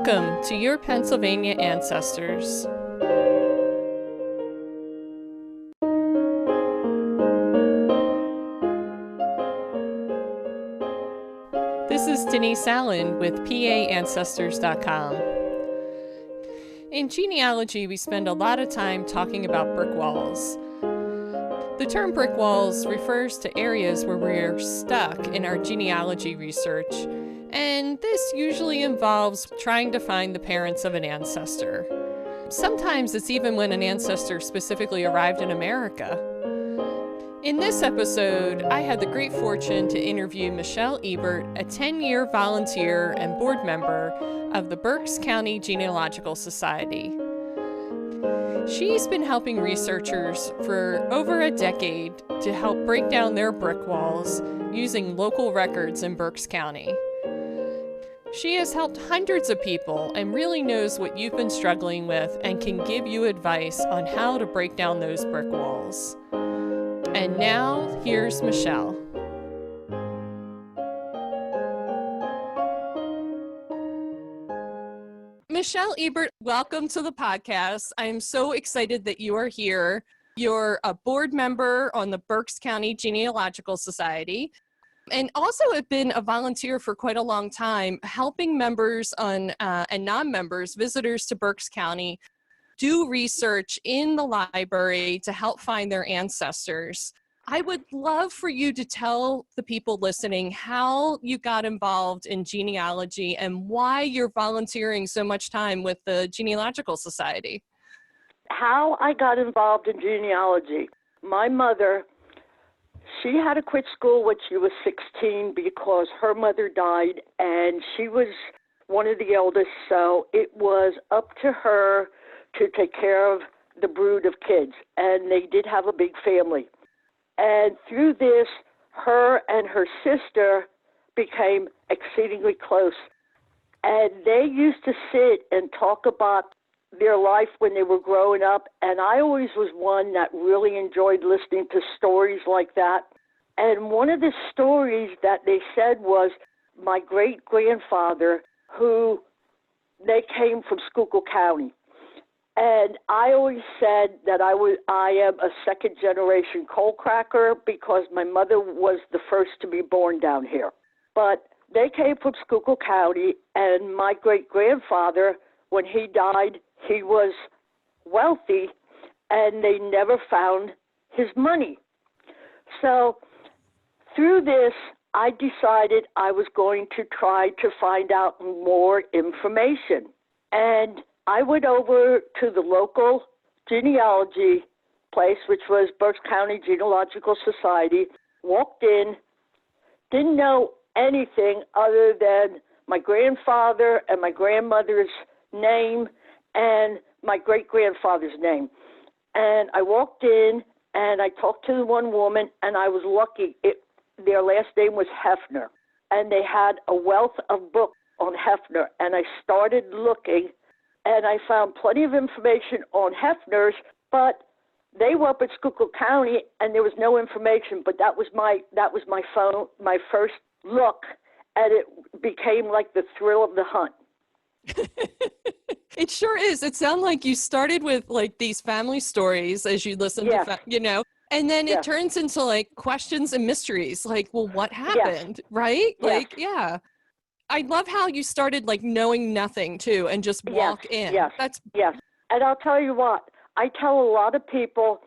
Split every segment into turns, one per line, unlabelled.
Welcome to Your Pennsylvania Ancestors. This is Denise Allen with PAAncestors.com. In genealogy, we spend a lot of time talking about brick walls. The term brick walls refers to areas where we're stuck in our genealogy research, and this usually involves trying to find the parents of an ancestor. Sometimes it's even when an ancestor specifically arrived in America. In this episode, I had the great fortune to interview Michelle Ebert, a 10-year volunteer and board member of the Berks County Genealogical Society. She's been helping researchers for over a decade to help break down their brick walls using local records in Berks County. She has helped hundreds of people and really knows what you've been struggling with and can give you advice on how to break down those brick walls. And now, here's Michelle. Michelle Ebert, welcome to the podcast. I'm so excited that you are here. You're a board member on the Berks County Genealogical Society, and also have been a volunteer for quite a long time, helping members and non-members, visitors to Berks County, do research in the library to help find their ancestors. I would love for you to tell the people listening how you got involved in genealogy and why you're volunteering so much time with the Genealogical Society.
How I got involved in genealogy. My mother, she had to quit school when she was 16 because her mother died and she was one of the eldest, so it was up to her to take care of the brood of kids, and they did have a big family. And through this, her and her sister became exceedingly close. And they used to sit and talk about their life when they were growing up. And I always was one that really enjoyed listening to stories like that. And one of the stories that they said was my great-grandfather, who they came from Schuylkill County. And I always said that I am a second-generation coal cracker because my mother was the first to be born down here. But they came from Schuylkill County, and my great-grandfather, when he died, he was wealthy, and they never found his money. So through this, I decided I was going to try to find out more information. And I went over to the local genealogy place, which was Berks County Genealogical Society, walked in, didn't know anything other than my grandfather and my grandmother's name and my great-grandfather's name. And I walked in and I talked to the one woman, and I was lucky. Their last name was Hefner, and they had a wealth of books on Hefner, and I started looking. And I found plenty of information on Hefners, but they were up at Schuylkill County, and there was no information. But that was my first look, and it became like the thrill of the hunt.
It sure is. It sounded like you started with like these family stories as you listened to, and then it turns into like questions and mysteries. Like, well, what happened, right?
Yes.
Like, yeah. I love how you started like knowing nothing too and just walk in.
Yes. And I'll tell you what, I tell a lot of people,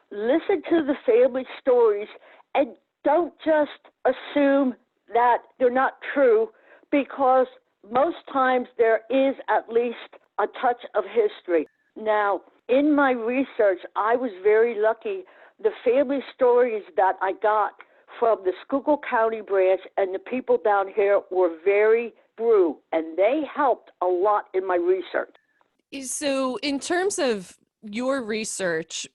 listen to the family stories and don't just assume that they're not true, because most times there is at least a touch of history. Now, in my research, I was very lucky. The family stories that I got from the Schuylkill County branch and the people down here were very true, and they helped a lot in my research.
So in terms of your research,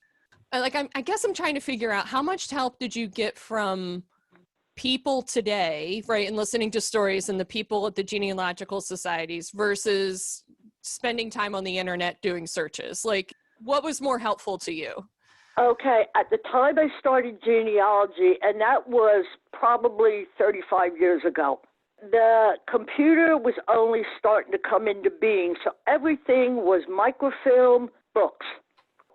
I guess I'm trying to figure out how much help did you get from people today, right, and listening to stories and the people at the genealogical societies versus spending time on the internet doing searches? Like, what was more helpful to you?
Okay, at the time I started genealogy, and that was probably 35 years ago, The computer was only starting to come into being, so everything was microfilm books.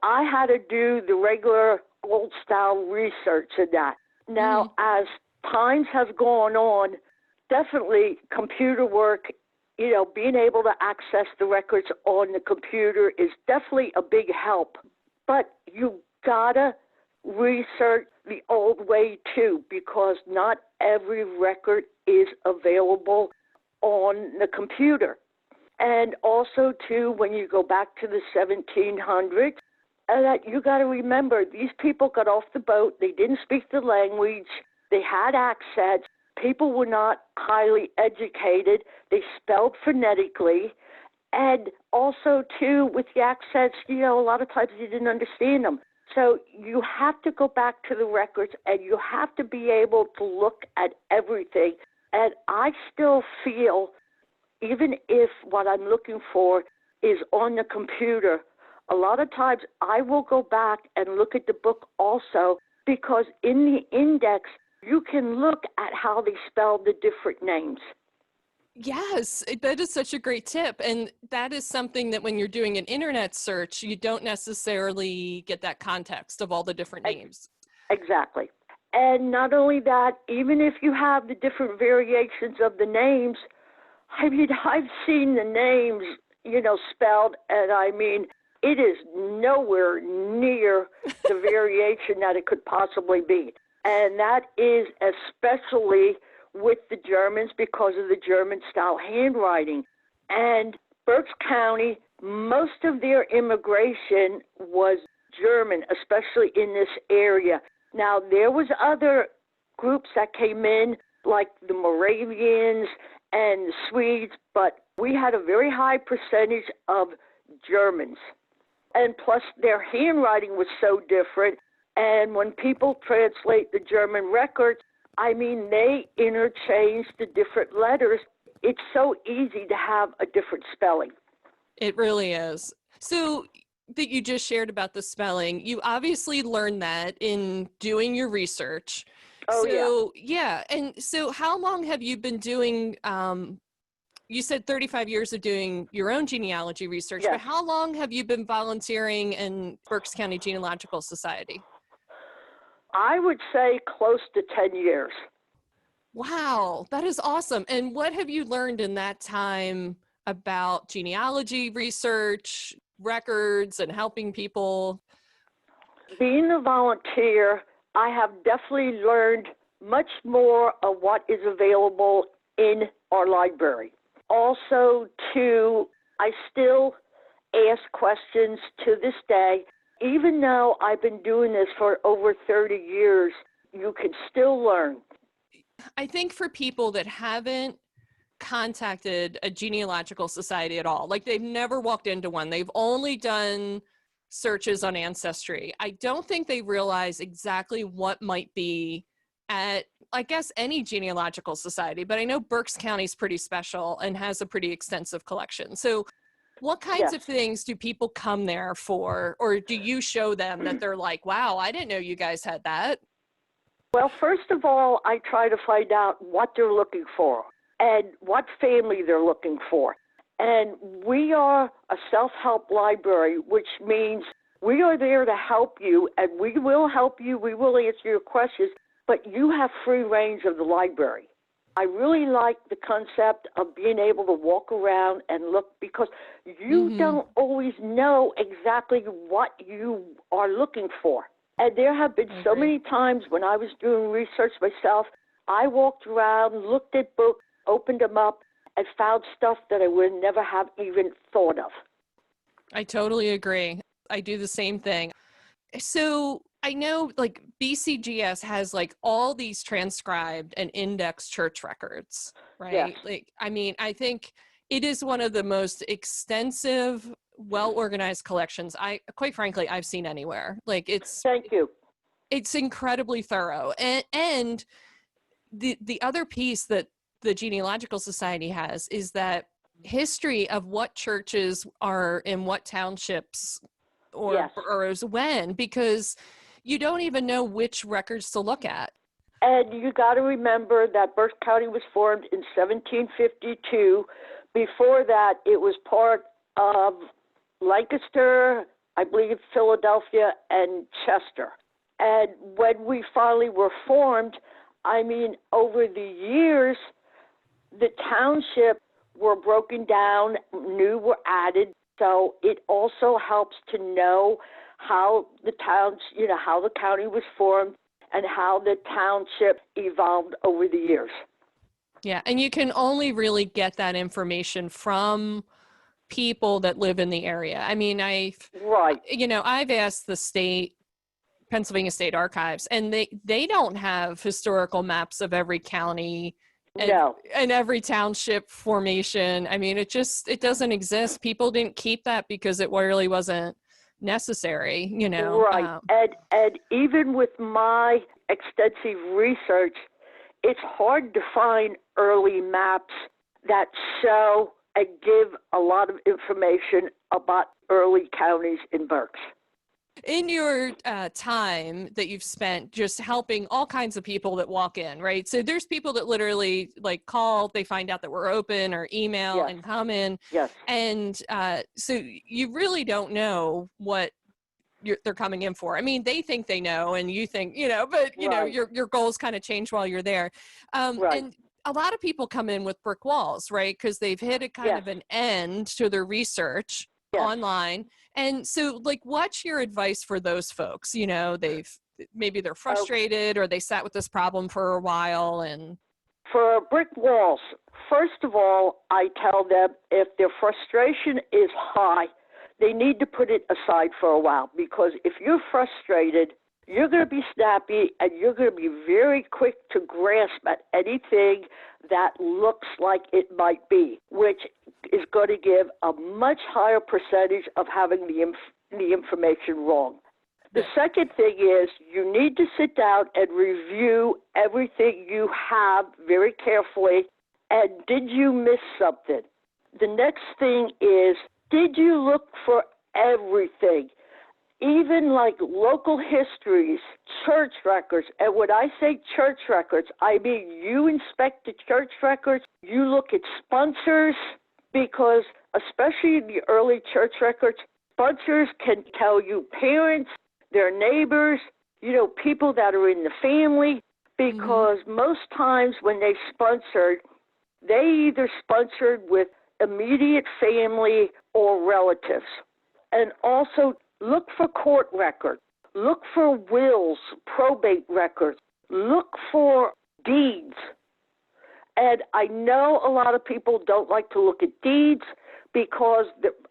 I had to do the regular old style research of that. Now, as times have gone on, definitely computer work, being able to access the records on the computer is definitely a big help. But you gotta research the old way too, because not every record is available on the computer. And also too, when you go back to the 1700s, that you got to remember, these people got off the boat. They didn't speak the language. They had accents. People were not highly educated. They spelled phonetically. And also, too, with the accents, a lot of times you didn't understand them. So you have to go back to the records, and you have to be able to look at everything. And I still feel, even if what I'm looking for is on the computer, a lot of times I will go back and look at the book also, because in the index, you can look at how they spelled the different names.
Yes, that is such a great tip. And that is something that when you're doing an internet search, you don't necessarily get that context of all the different names.
Exactly. And not only that, even if you have the different variations of the names, I've seen the names, spelled, and it is nowhere near the variation that it could possibly be. And that is especially with the Germans because of the German-style handwriting. And Berks County, most of their immigration was German, especially in this area. Now, there was other groups that came in, like the Moravians and the Swedes, but we had a very high percentage of Germans. And plus, their handwriting was so different. And when people translate the German records, they interchange the different letters. It's so easy to have a different spelling.
It really is. So that you just shared about the spelling, you obviously learned that in doing your research.
Oh,
so, yeah. And so how long have you been doing, you said 35 years of doing your own genealogy research,
yes.
But how long have you been volunteering in Berks County Genealogical Society?
I would say close to 10 years.
Wow, that is awesome. And what have you learned in that time about genealogy research, records, and helping people?
Being a volunteer, I have definitely learned much more of what is available in our library. Also, too, I still ask questions to this day. Even though I've been doing this for over 30 years, you can still learn.
I think for people that haven't contacted a genealogical society at all, like they've never walked into one, they've only done searches on Ancestry, I don't think they realize exactly what might be at, I guess, any genealogical society. But I know Berks County is pretty special and has a pretty extensive collection. So what kinds of things do people come there for, or do you show them that they're like, wow, I didn't know you guys had that?
Well, first of all, I try to find out what they're looking for and what family they're looking for. And we are a self-help library, which means we are there to help you, and we will help you, we will answer your questions, but you have free range of the library. I really like the concept of being able to walk around and look, because you don't always know exactly what you are looking for. And there have been so many times when I was doing research myself, I walked around, looked at books, opened them up, and found stuff that I would never have even thought of.
I totally agree. I do the same thing. So I know like BCGS has like all these transcribed and indexed church records, right?
Yes.
I think it is one of the most extensive, well-organized collections quite frankly, I've seen anywhere.
Thank you.
It's incredibly thorough. And the other piece that the Genealogical Society has is that history of what churches are in what townships or as when, because you don't even know which records to look at.
And you got to remember that Berks County was formed in 1752. Before that, it was part of Lancaster, I believe Philadelphia, and Chester. And when we finally were formed, I mean, over the years, the township were broken down, new were added. So it also helps to know how the towns, how the county was formed and how the township evolved over the years.
Yeah, and you can only really get that information from people that live in the area. I mean, I've asked the Pennsylvania State Archives, and they don't have historical maps of every county and every township formation. I mean, it doesn't exist. People didn't keep that because it really wasn't necessary,
Right. And even with my extensive research, it's hard to find early maps that show and give a lot of information about early counties in Berks.
In your time that you've spent just helping all kinds of people that walk in, right? So there's people that literally call, they find out that we're open, or email and come in.
Yes.
And so you really don't know what they're coming in for. I mean, they think they know, and you think, but your goals kind of change while you're there. And a lot of people come in with brick walls, right? Because they've hit a kind of an end to their research online. And so what's your advice for those folks? They're frustrated, or they sat with this problem for a while. And
for brick walls, first of all, I tell them if their frustration is high, they need to put it aside for a while, because if you're frustrated, you're going to be snappy and you're going to be very quick to grasp at anything that looks like it might be, which is going to give a much higher percentage of having the information wrong. The second thing is you need to sit down and review everything you have very carefully. And did you miss something? The next thing is, did you look for everything? Even local histories, church records. And when I say church records, I mean you inspect the church records, you look at sponsors, because especially in the early church records, sponsors can tell you parents, their neighbors, people that are in the family, because most times when they sponsored, they either sponsored with immediate family or relatives. And also look for court records, look for wills, probate records, look for deeds. And I know a lot of people don't like to look at deeds because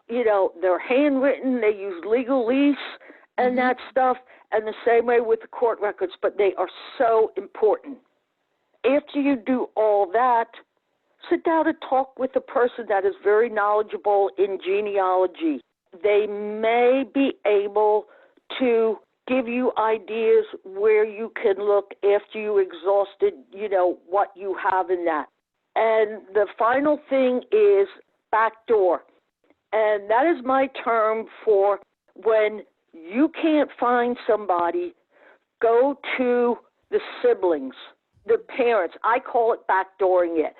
they're handwritten, they use legalese and that stuff, and the same way with the court records, but they are so important. After you do all that, sit down and talk with a person that is very knowledgeable in genealogy. They may be able to give you ideas where you can look after you exhausted, what you have in that. And the final thing is backdoor. And that is my term for when you can't find somebody, go to the siblings, the parents. I call it backdooring it.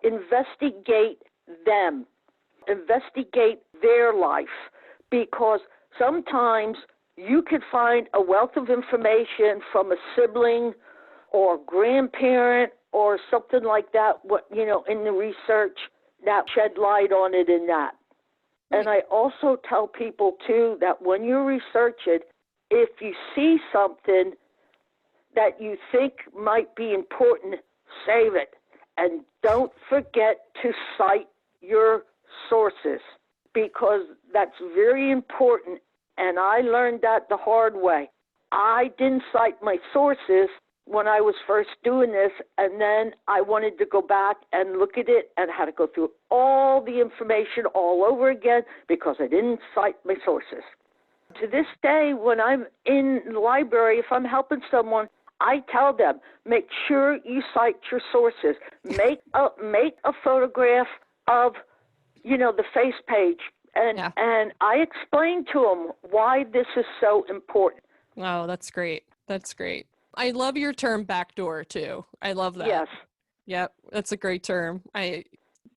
Investigate them. Investigate their life, because sometimes you could find a wealth of information from a sibling or grandparent or something like that, in the research that shed light on it in that. And I also tell people, too, that when you research it, if you see something that you think might be important, save it. And don't forget to cite your sources, because that's very important. And I learned that the hard way. I didn't cite my sources when I was first doing this, and then I wanted to go back and look at it and had to go through all the information all over again because I didn't cite my sources. To this day, when I'm in the library, if I'm helping someone, I tell them, make sure you cite your sources. Make a photograph of, the face page. And I explain to them why this is so important.
Oh, that's great. That's great. I love your term backdoor too. I love that.
Yes.
Yep, that's a great term. I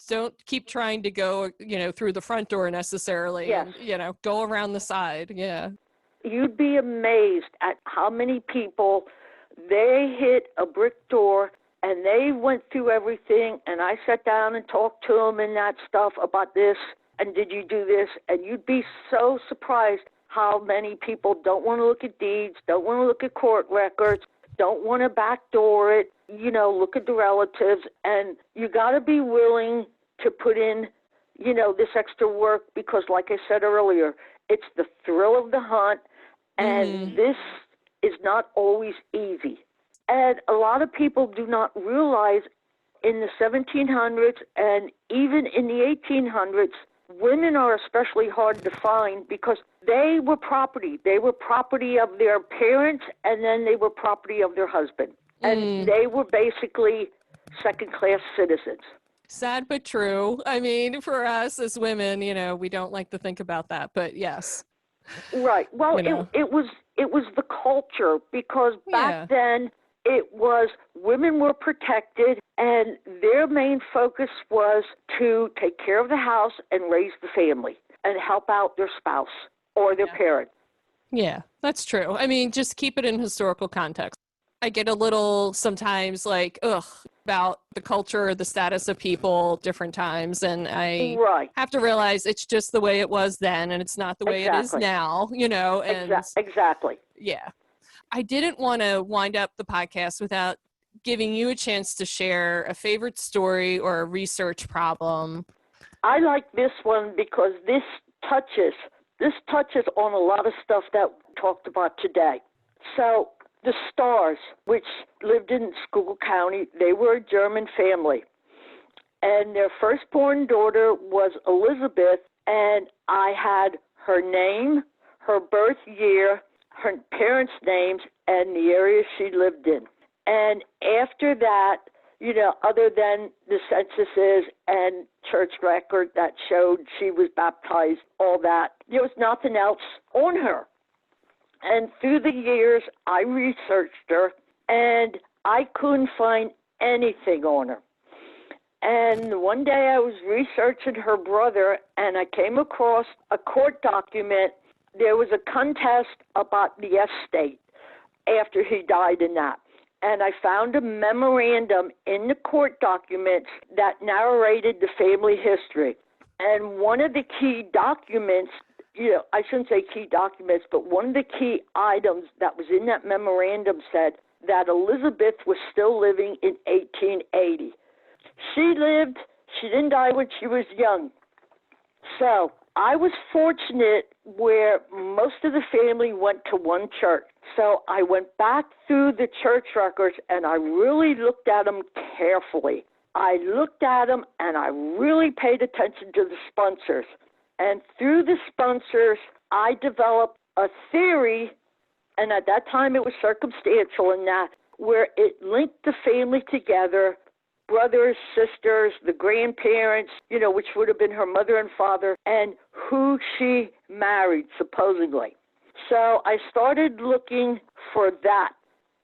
don't keep trying to go, through the front door necessarily.
Yes.
And, go around the side. Yeah.
You'd be amazed at how many people, they hit a brick door and they went through everything, and I sat down and talked to them and that stuff about this, and did you do this? And you'd be so surprised how many people don't want to look at deeds, don't want to look at court records, don't want to backdoor it, look at the relatives, and you got to be willing to put in, this extra work because, like I said earlier, it's the thrill of the hunt, and this is not always easy. And a lot of people do not realize in the 1700s and even in the 1800s, women are especially hard to find because they were property. They were property of their parents, and then they were property of their husband. And they were basically second-class citizens.
Sad but true. I mean, for us as women, we don't like to think about that, but yes.
Right. Well, it was the culture because back then it was women were protected and their main focus was to take care of the house and raise the family and help out their spouse or their parent.
Yeah, that's true. I mean, just keep it in historical context. I get a little sometimes like, about the culture, the status of people, different times. And I have to realize it's just the way it was then and it's not the way it is now, And
exactly.
Yeah. I didn't want to wind up the podcast without giving you a chance to share a favorite story or a research problem.
I like this one because this touches on a lot of stuff that we talked about today. So the Stars, which lived in Schuylkill County, they were a German family. And their firstborn daughter was Elizabeth, and I had her name, her birth year, her parents' names, and the area she lived in. And after that, other than the censuses and church record that showed she was baptized, all that, there was nothing else on her. And through the years, I researched her, and I couldn't find anything on her. And one day I was researching her brother, and I came across a court document. There was a contest about the estate after he died in that. And I found a memorandum in the court documents that narrated the family history. And one of the key documents, I shouldn't say key documents, but one of the key items that was in that memorandum said that Elizabeth was still living in 1880. She didn't die when she was young. So I was fortunate where most of the family went to one church. So I went back through the church records and I really looked at them carefully. I looked at them and I really paid attention to the sponsors. And through the sponsors, I developed a theory, and at that time it was circumstantial in that, where it linked the family together, brothers, sisters, the grandparents, which would have been her mother and father, and who she married, supposedly. So I started looking for that,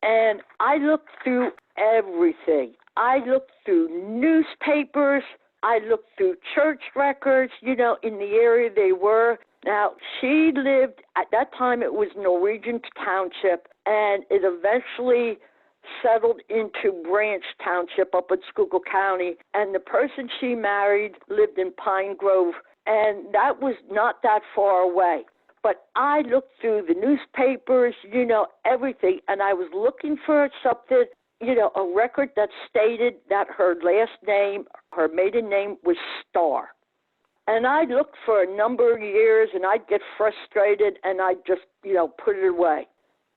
and I looked through everything. I looked through newspapers. I looked through church records, in the area they were. Now, she lived, at that time it was Norwegian Township, and it eventually settled into Branch Township up in Schuylkill County, and the person she married lived in Pine Grove, and that was not that far away. But I looked through the newspapers, everything, and I was looking for something, a record that stated that her last name, her maiden name was Starr. And I looked for a number of years, and I'd get frustrated, and I'd just, put it away.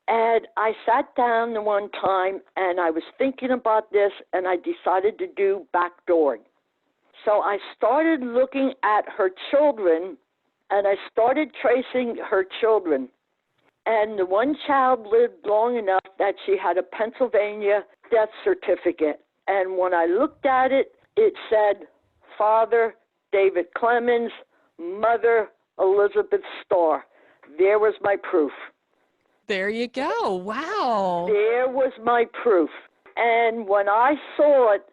And I sat down the one time, and I was thinking about this, and I decided to do backdooring. So I started looking at her children, and I started tracing her children. And the one child lived long enough that she had a Pennsylvania death certificate. And when I looked at it, it said, Father David Clemens, Mother Elizabeth Starr. There was my proof.
There you go. Wow.
There was my proof. And when I saw it,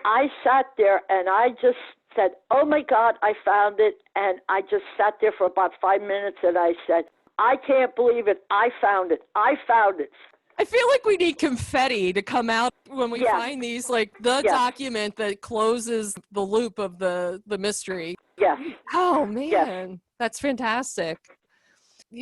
I sat there and I just said, oh my God, I found it. And I just sat there for about 5 minutes and I said, I can't believe it. I found it. I found it.
I feel like we need confetti to come out when we find these, like the document that closes the loop of the mystery.
Yes.
Oh, man.
Yes.
That's fantastic.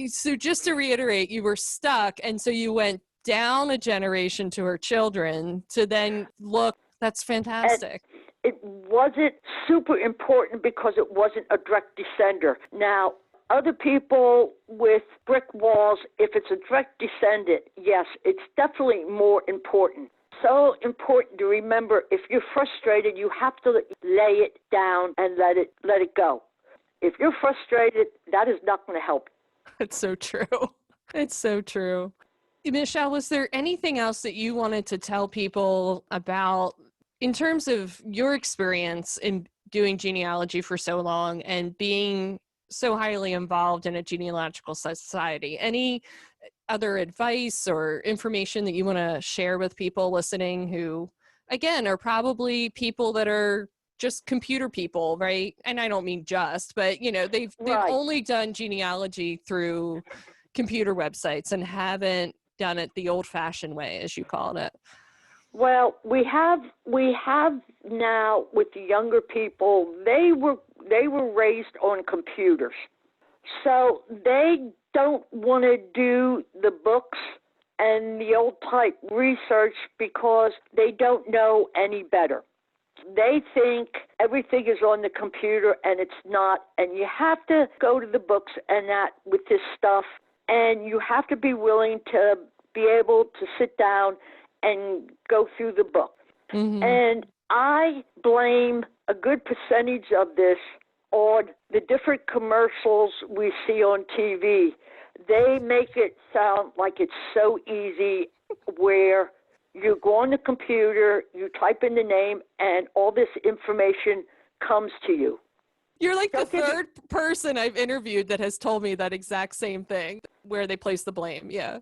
So just to reiterate, you were stuck, and so you went down a generation to her children to then look. That's fantastic.
And it wasn't super important because it wasn't a direct descender. Now, other people with brick walls, if it's a direct descendant, yes, it's definitely more important. So important to remember, if you're frustrated, you have to lay it down and let it go. If you're frustrated, that is not going to help.
It's so true. It's so true. Michelle, was there anything else that you wanted to tell people about in terms of your experience in doing genealogy for so long and being so highly involved in a genealogical society? Any other advice or information that you want to share with people listening who, again, are probably people that are just computer people, right? And I don't mean just, but they've only done genealogy through computer websites and haven't done it the old-fashioned way, as you called it.
Well, we have now with the younger people, they were raised on computers. So they don't want to do the books and the old type research because they don't know any better. They think everything is on the computer and it's not, and you have to go to the books and that with this stuff, and you have to be willing to be able to sit down and go through the book. Mm-hmm. And I blame a good percentage of this on the different commercials we see on TV. They make it sound like it's so easy, where you go on the computer, you type in the name, and all this information comes to you.
You're like the third person I've interviewed that has told me that exact same thing, where they place the blame. Yeah.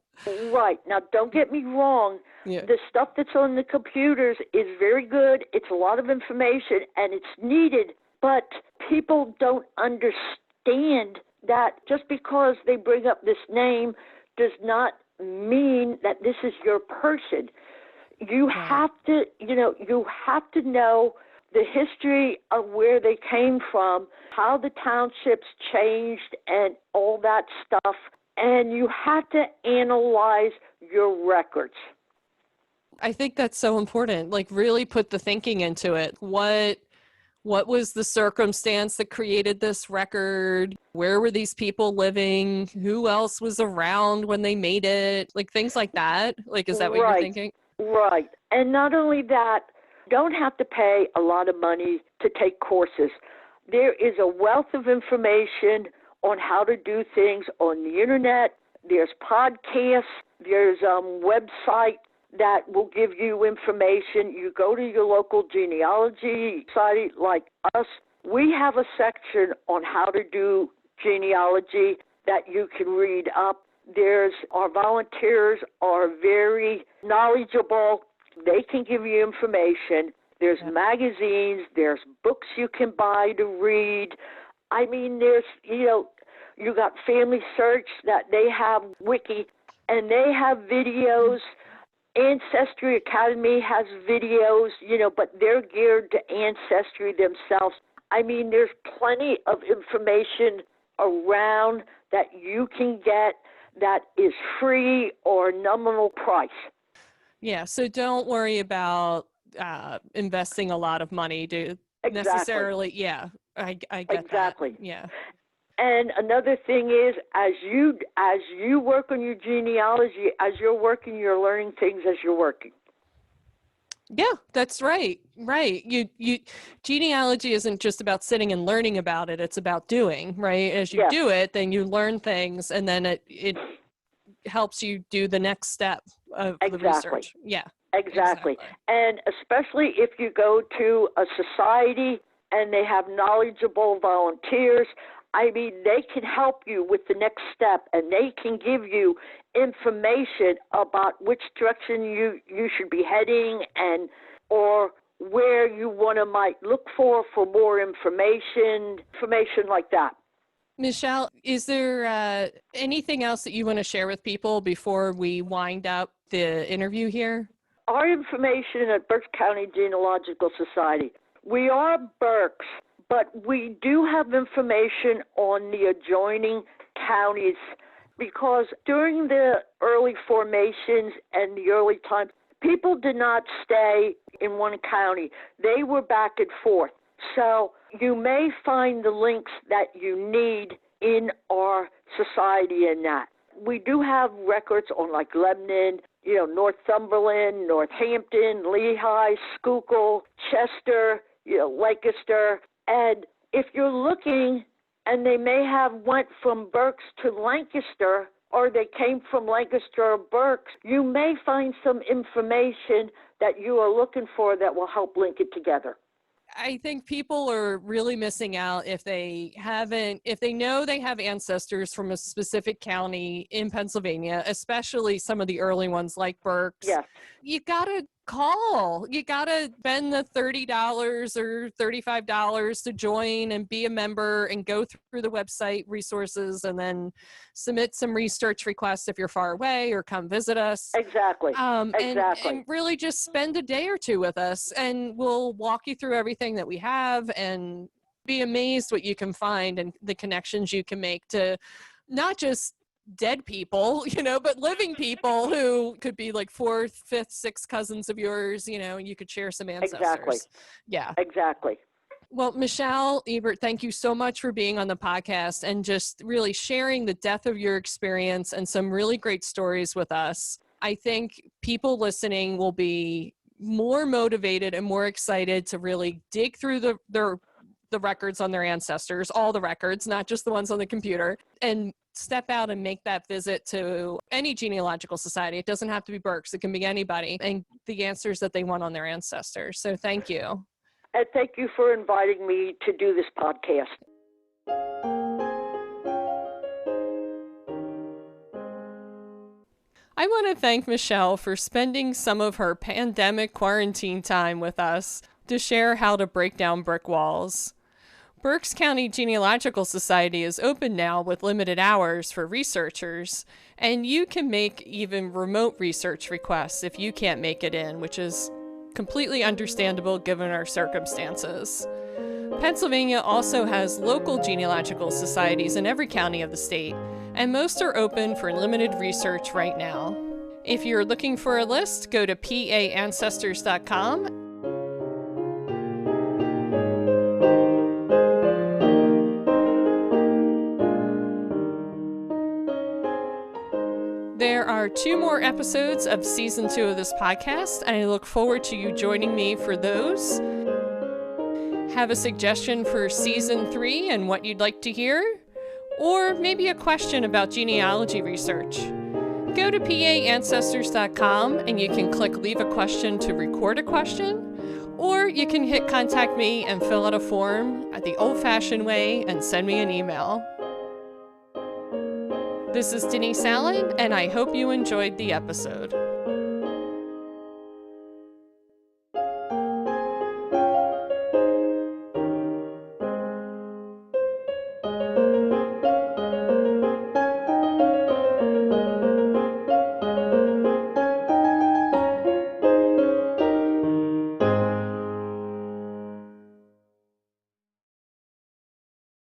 Right. Now, don't get me wrong. Yeah. The stuff that's on the computers is very good. It's a lot of information, and it's needed. But people don't understand that just because they bring up this name does not mean that this is your person. You have to, you have to know the history of where they came from, how the townships changed and all that stuff, and you have to analyze your records.
I think that's so important. Like, really put the thinking into it. What was the circumstance that created this record? Where were these people living? Who else was around when they made it? Like, things like that. Like, is that what you're thinking?
Right. And not only that, don't have to pay a lot of money to take courses. There is a wealth of information on how to do things on the internet. There's podcasts. There's website that will give you information. You go to your local genealogy site like us. We have a section on how to do genealogy that you can read up. Our volunteers are very knowledgeable. They can give you information. There's magazines. There's books you can buy to read. I mean, there's, you got Family Search that they have wiki, and they have videos. Ancestry Academy has videos, but they're geared to ancestry themselves. I mean, there's plenty of information around that you can get that is free or nominal price.
Yeah, so don't worry about investing a lot of money to necessarily. Yeah, I get
exactly.
That. Yeah.
And another thing is, as you work on your genealogy, as you're working, you're learning things as you're working.
Yeah, that's right. Right. You genealogy isn't just about sitting and learning about it. It's about doing, right? As you do it, then you learn things, and then it helps you do the next step of the research. Yeah.
Exactly. And especially if you go to a society and they have knowledgeable volunteers, I mean, they can help you with the next step, and they can give you information about which direction you should be heading, and or where you might look for more information like that.
Michelle, is there anything else that you want to share with people before we wind up the interview here?
Our information at Berks County Genealogical Society. We are Berks, but we do have information on the adjoining counties because during the early formations and the early times, people did not stay in one county. They were back and forth. So you may find the links that you need in our society in that. We do have records on like Lebanon, Northumberland, Northampton, Lehigh, Schuylkill, Chester, Lancaster. And if you're looking and they may have went from Berks to Lancaster, or they came from Lancaster or Berks, you may find some information that you are looking for that will help link it together.
I think people are really missing out if they know they have ancestors from a specific county in Pennsylvania, especially some of the early ones like Berks.
Yes.
You gotta call. You gotta spend the $30 or $35 to join and be a member and go through the website resources and then submit some research requests if you're far away or come visit us.
Exactly.
And really just spend a day or two with us and we'll walk you through everything that we have and be amazed what you can find and the connections you can make to not just dead people, but living people who could be like fourth, fifth, sixth cousins of yours, and you could share some ancestors.
Exactly.
Yeah.
Exactly.
Well, Michelle, Ebert, thank you so much for being on the podcast and just really sharing the depth of your experience and some really great stories with us. I think people listening will be more motivated and more excited to really dig through the records on their ancestors, all the records, not just the ones on the computer, and step out and make that visit to any genealogical society. It doesn't have to be Berks. It can be anybody, and the answers that they want on their ancestors. So thank you.
And thank you for inviting me to do this podcast.
I want to thank Michelle for spending some of her pandemic quarantine time with us to share how to break down brick walls. Berks County Genealogical Society is open now with limited hours for researchers, and you can make even remote research requests if you can't make it in, which is completely understandable given our circumstances. Pennsylvania also has local genealogical societies in every county of the state, and most are open for limited research right now. If you're looking for a list, go to paancestors.com. There are 2 more episodes of Season 2 of this podcast, and I look forward to you joining me for those. Have a suggestion for Season 3 and what you'd like to hear? Or maybe a question about genealogy research? Go to paancestors.com and you can click Leave a Question to record a question, or you can hit Contact Me and fill out a form the old-fashioned way and send me an email. This is Denise Allen, and I hope you enjoyed the episode.